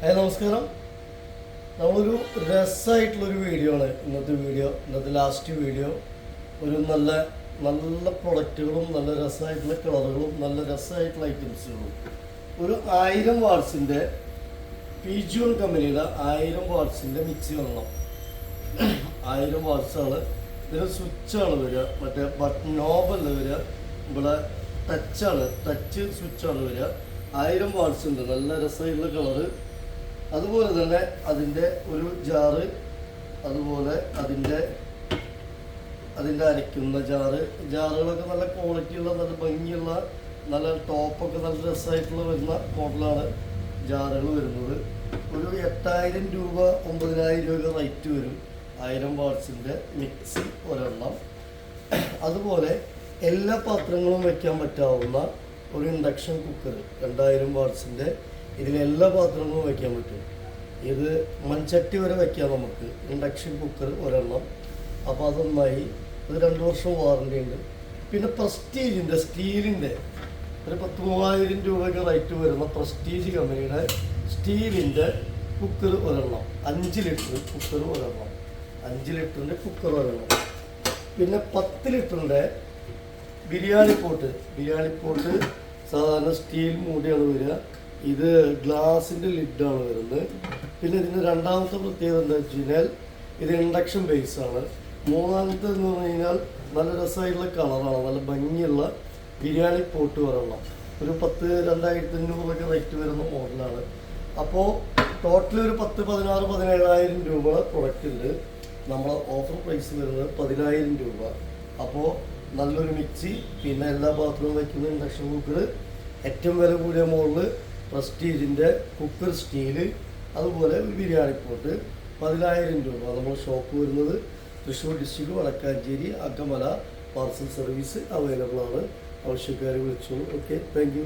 നമസ്കാരം. നമ്മളൊരു രസമായിട്ടുള്ളൊരു വീഡിയോ ആണ് ഇന്നത്തെ ലാസ്റ്റ് വീഡിയോ. ഒരു നല്ല നല്ല പ്രൊഡക്റ്റുകളും നല്ല രസമായിട്ടുള്ള കളറുകളും നല്ല രസമായിട്ടുള്ള ഐറ്റംസുകളും. ഒരു 1000 വാട്ട്സിൻ്റെ പിജോൺ കമ്പനിയുടെ 1000 വാട്ട്സിൻ്റെ മിക്സി വരണം. 1000 വാട്ട്സാണ്. ഇതിന് സ്വിച്ചാണ് വരിക, മറ്റേ ബട്ടൺ നോബല്ല വരിക, ഇവിടെ ടച്ച് സ്വിച്ചാണ് വരിക. 1000 വാട്ട്സ് ഉണ്ട്, നല്ല രസമായിട്ടുള്ള കളറ്. അതുപോലെ തന്നെ അതിൻ്റെ ഒരു ജാറ്, അതുപോലെ അതിൻ്റെ അരയ്ക്കുന്ന ജാറുകളൊക്കെ നല്ല ക്വാളിറ്റിയുള്ള നല്ല ഭംഗിയുള്ള നല്ല ടോപ്പൊക്കെ നല്ല രസമായിട്ടുള്ള വരുന്ന മോഡലാണ് ജാറുകൾ വരുന്നത്. ഒരു 8000 രൂപ 9000 രൂപ റേറ്റ് വരും 1000 വാട്ട്സിൻ്റെ മിക്സി ഒരെണ്ണം. അതുപോലെ എല്ലാ പാത്രങ്ങളും വയ്ക്കാൻ പറ്റാവുന്ന ഒരു ഇൻഡക്ഷൻ കുക്കർ 2000 വാട്ട്സിൻ്റെ. ഇതിലെല്ലാ പാത്രങ്ങളും വയ്ക്കാൻ പറ്റും. ഇത് മൺചട്ടി വരെ വയ്ക്കാം നമുക്ക്. ഇൻഡക്ഷൻ കുക്കർ ഒരെണ്ണം. അപ്പോൾ അതൊന്നായി. ഇത് 2 വർഷം വാറണ്ടി ഉണ്ട്. പിന്നെ പ്രസ്റ്റീജിൻ്റെ സ്റ്റീലിൻ്റെ ഒരു 10,000 രൂപയ്ക്ക് റേറ്റ് വരുന്ന പ്രസ്റ്റീജ് കമ്പനിയുടെ സ്റ്റീലിൻ്റെ കുക്കർ ഒരെണ്ണം. 5 ലിറ്റർ കുക്കർ ഒരെണ്ണം. 5 ലിറ്ററിൻ്റെ കുക്കർ ഒരെണ്ണം. പിന്നെ 10 ലിറ്ററിൻ്റെ ബിരിയാണി പോട്ട് സാധാരണ സ്റ്റീൽ മൂടിയാണ് വരിക. ഇത് ഗ്ലാസിൻ്റെ ലിഡാണ് വരുന്നത്. പിന്നെ ഇതിന് രണ്ടാമത്തെ പ്രത്യേകത എന്താ വെച്ചാൽ ഇത് ഇൻഡക്ഷൻ ബേസാണ്. മൂന്നാമത്തെ എന്ന് പറഞ്ഞു കഴിഞ്ഞാൽ നല്ല രസമായിട്ടുള്ള കളറാണ്, നല്ല ഭംഗിയുള്ള ബിരിയാണി പോട്ട് ഒരെണ്ണം. ഒരു 2500 റേറ്റ് വരുന്ന മോഡലാണ്. അപ്പോൾ ടോട്ടൽ ഒരു 16,000-17,000 രൂപ പ്രൊഡക്റ്റ് ഉണ്ട്. നമ്മളെ ഓഫർ പ്രൈസ് വരുന്നത് 10,000 രൂപ. അപ്പോൾ നല്ലൊരു മിക്സി, പിന്നെ എല്ലാ ബാത്റൂം വയ്ക്കുന്ന ഇൻഡക്ഷൻ കുക്കർ, ഏറ്റവും വില കൂടിയ മോഡല് പ്രസ്റ്റീജിൻ്റെ കുക്കർ സ്റ്റീല്, അതുപോലെ ഒരു ബിരിയാണി പോട്ട് 10,000 രൂപ. നമ്മൾ ഷോപ്പ് വരുന്നത് Thrissur district Vadakkanchery Akamala. Parcel service available ആണ്. ആവശ്യക്കാർ വിളിച്ചോളൂ. Okay, thank U.